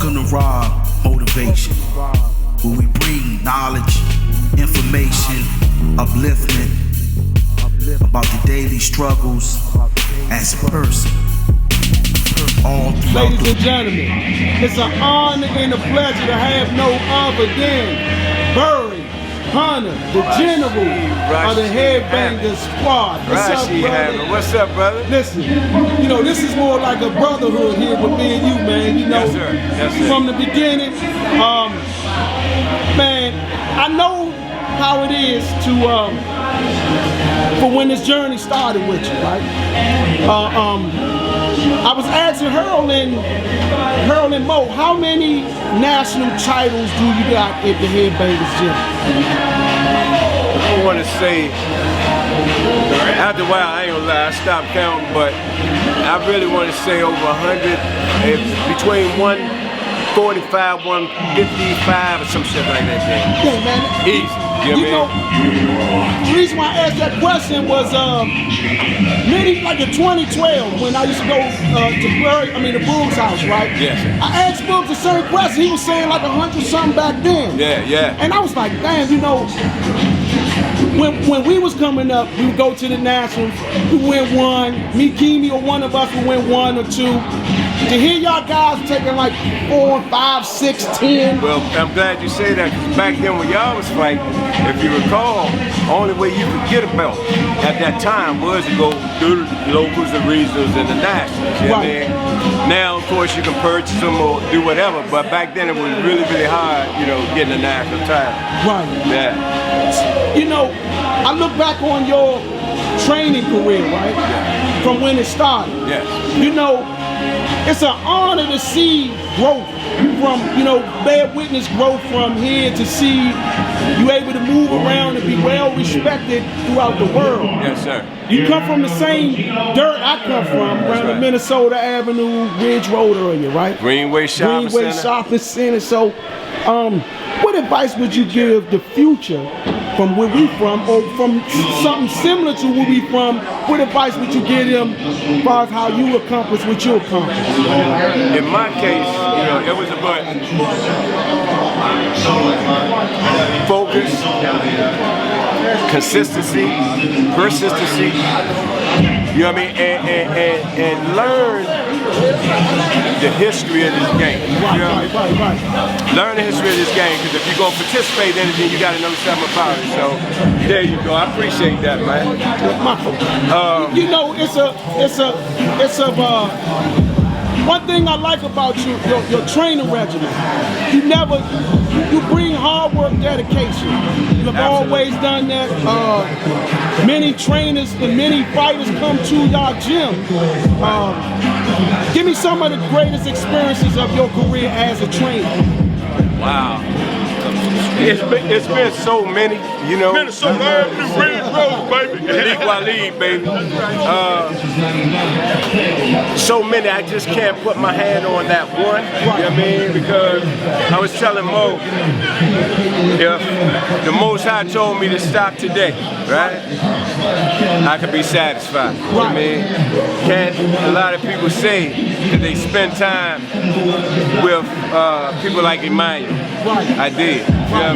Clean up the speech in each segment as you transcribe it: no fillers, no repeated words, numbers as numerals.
Welcome to Raw Motivation, where we bring knowledge, information, upliftment about the daily struggles as a person. All throughout. Ladies and gentlemen, it's an honor and a pleasure to have no other than Burry Hunter, the general of the Headbanger Squad. What's up, brother? What's up, brother? Listen, you know, this is more like a brotherhood here with me and you, man. You know, Yes, sir. Yes, sir. From the beginning, man, I know how it is to, for when this journey started with you, right? I was asking Harold and Mo, how many national titles do you got at the Headbangers Gym? I want to say, after a while, I ain't gonna lie, I stopped counting, but I really want to say over 100, between 145, 155, or some shit like that. Yeah, man. Easy. You know, the reason why I asked that question was maybe like in 2012 when I used to go to the Bulls house, right? Yes. I asked Bulls the same question. He was saying like 100 something back then. Yeah. And I was like, damn, you know, when we was coming up, we would go to the Nationals, we win one, me, Keemy, or one of us would win 1 or 2. To hear y'all guys taking like 4, 5, 6, 10. Well, I'm glad you say that, because back then when y'all was fighting, if you recall, only way you could get a belt at that time was to go through the locals, the regionals, and the nationals. You know what I mean? Now, of course, you can purchase them or do whatever, but back then it was really, really hard, you know, getting a national title. Right. Yeah. You know, I look back on your training career, right? Yeah. From when it started. Yes. You know, it's an honor to see growth from, you know, bear witness growth from here to see you able to move around and be well respected throughout the world. Yes, sir. You come from the same dirt I come from, around the Minnesota Avenue, Ridge Road area, right? Greenway Shopping Center. So, what advice would you give the future from where we from, or from something similar to where we from? What advice would you give them as far as how you accomplish what you accomplished? In my case, you know, it was about focus, consistency, persistency, you know what I mean, and learn the history of this game. You know what I mean? Right. Learn the history of this game, because if you're going to participate in it, then you got to know something about it. So there you go. I appreciate that, man. You know, one thing I like about you, your training regimen. You bring hard work, dedication. You've always done that. Many trainers and many fighters come to your gym. Give me some of the greatest experiences of your career as a trainer. Wow. It's been so many, you know. Minnesota Avenue, Ridge Road, baby. League Waleed, baby. So many, I just can't put my hand on that one. You know what I mean? Because I was telling Mo, if the Most High told me to stop today, right? I could be satisfied. You know what I mean? Can't a lot of people say that they spend time with people like Emmanuel. I did. You know what I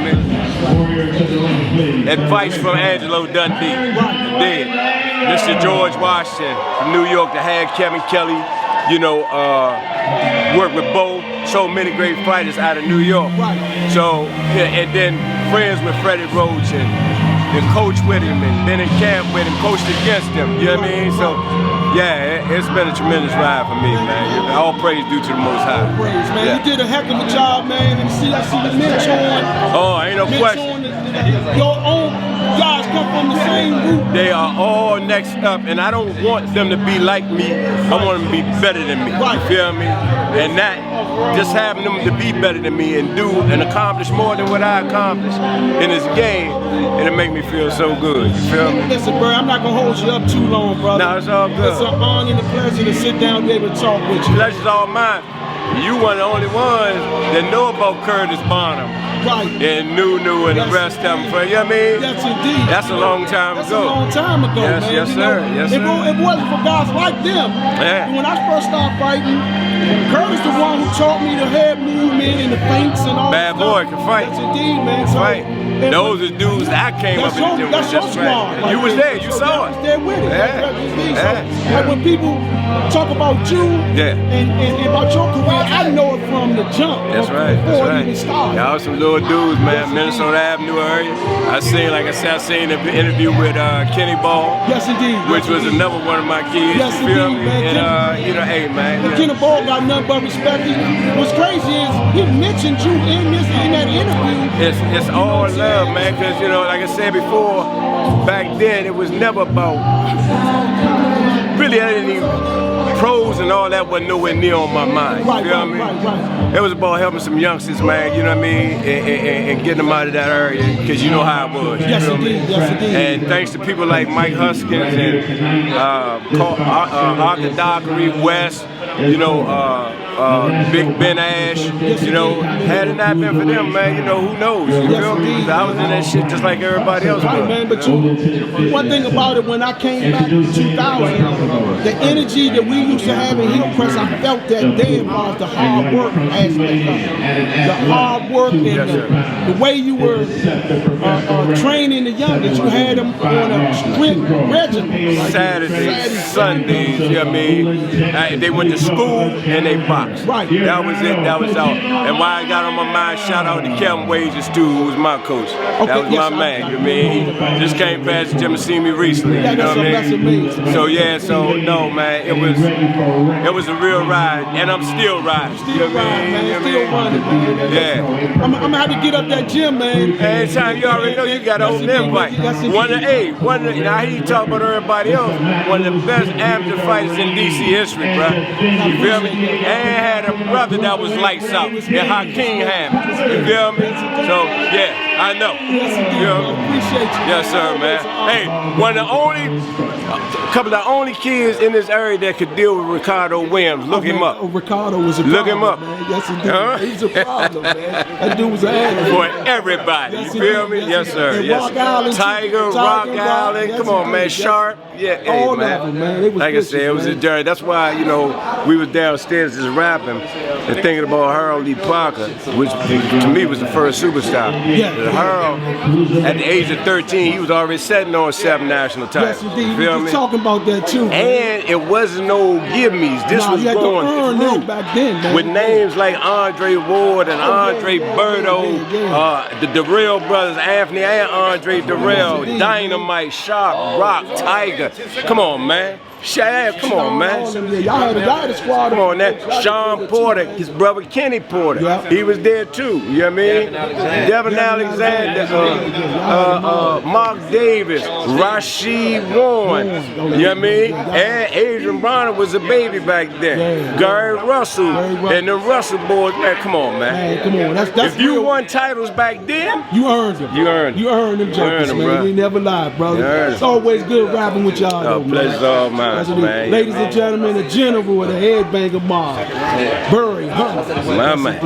mean? Advice from Angelo Dundee. Did. Mr. George Washington from New York that had Kevin Kelly, you know, worked with Bo, so many great fighters out of New York. So, and then friends with Freddie Roach and coach with him and been in camp with him, coached against him, you know what I mean? So, yeah, it's been a tremendous ride for me, man. All praise due to the Most High. Praise, man. Yeah. You did a heck of a job, man. And I see the mentoring. Oh, ain't no question. Your own guys come from the same group. They are all next up, and I don't want them to be like me. I want them to be better than me. You feel me? And that, just having them to be better than me and do and accomplish more than what I accomplished in this game, it'll make me feel so good. You feel me? Listen, bro, I'm not gonna hold you up too long, brother. No, it's all good. It's an honor and a pleasure to sit down and be able to talk with you. Pleasure's all mine. You one of the only ones that know about Curtis Bonham. Right. And Nunu and the rest of them. You know what I mean? Yes, indeed. That's a long time ago. That's a long time ago, yes, man. Yes, sir. Yes, sir. It wasn't for guys like them. Yeah. When I first started fighting, Curtis the one who taught me the head movement and the feints and all Bad that boy stuff. can fight. Yes, indeed, man. So, Fight. and- Those are dudes that I came up in the gym with. That's your Just squad. right. You was there. You saw I was it. there with it. Yeah. So, like when people talk about you Yeah. and about your career, I know it from the jump. That's right. Before That's it even right. started. Y'all some little dudes, man. Minnesota Avenue area. I seen an interview with Kenny Ball, Yes, indeed. which was another one of my kids. Yes, You feel indeed, me? man. And you know, hey, man. And Kenny Ball got nothing but respect. What's crazy is he mentioned you in that interview. It's all love, man, because, you know, like I said before, back then it was never about, really, I didn't even, pros and all that wasn't nowhere near on my mind. Right, You know what I right, mean? right. It was about helping some youngsters, man, you know what I mean, and getting them out of that area, because you know how it was. You Yes, feel me? indeed. Yes, indeed. And thanks to people like Mike Huskins and Arthur Dockery, West, you know, Big Ben Ash, you know, had it not been for them, man, you know, who knows? You Yes, feel me? indeed. I was in that shit just like everybody else Right, was. man, but one thing about it, when I came back in 2000, the energy that we used to have in Hill Press, I felt that then was the hard work aspect of it. The hard work and the way you were training the youngest, you had them on a strict regimen. Like Saturdays, Sundays, you know what I mean? They went to school and they boxed. Right. That was it, that was all. And why I got on my mind, shout out to Kevin Wages too, who was my coach. That was yes, my man, you know what I mean? He just came past the gym and seen me recently, Yeah, you know what I that's mean? amazing. So yeah, so no man, it was a real ride, and I'm still riding. You know what I mean? You know what I Still mean? running, man. Yeah. I'm gonna have to get up that gym, man. Anytime you already know you got to hold them fight. Now he talk about everybody else. One of the best amateur fighters in DC history, bro. You feel me? And had a brother that was lights out, and Hakeem Hammond. You feel me? So yeah, I know. Yes, indeed. You know? Appreciate you. Yes, sir, man. Hey, couple of the only kids in this area that could deal with Ricardo Williams. Look him up. Oh, Ricardo was a Look problem, him up. man. Yes, indeed. Huh? He's a problem, man. That dude was an animal. For everybody, you Yes, feel indeed. me? Yes, sir. And Yes. Rock Island, Tiger, Rock Island. yes, Come on, indeed. man. Yes. Sharp. Yeah, hey, All man. of them, man. They was Like I vicious, said, it was a man. journey. That's why, you know, we was downstairs just rapping and thinking about Harold Lee Parker, which to me was the first superstar. Yeah. And Harold, at the age of 13, he was already sitting on 7 national titles. Yes, indeed. You We feel was me? talking about that too, man. And it wasn't no give-me's. This Nah, was you had to going earn through. that back then, man. With names like Andre Ward and Andre Berto, the Darrell brothers, Anthony and Andre Darrell, Dynamite, Sharp, Rock, Tiger. Come on, man. Shaq, come on, man. Yeah, y'all had a guy in the squad. Come on, that Sean Porter, his brother Kenny Porter, Yeah. he was there too. You know what I mean? Devin Alexander, Mark Davis, Rashid Warren. You know what I mean? And Adrian Bronner was a baby back then. Yeah. Gary Russell and the Russell boys. Man, come on, man. Man, come on. That's If you real. won titles back then, You earned them. You earned them. You earned them, jokers, them, man. bro. We never lied, brother. You earned It's them. always good rapping with y'all. though, man. pleasure's all mine, That's what it is. man. Ladies and gentlemen, the general of the headbanger mob, Burry Hunter. my man.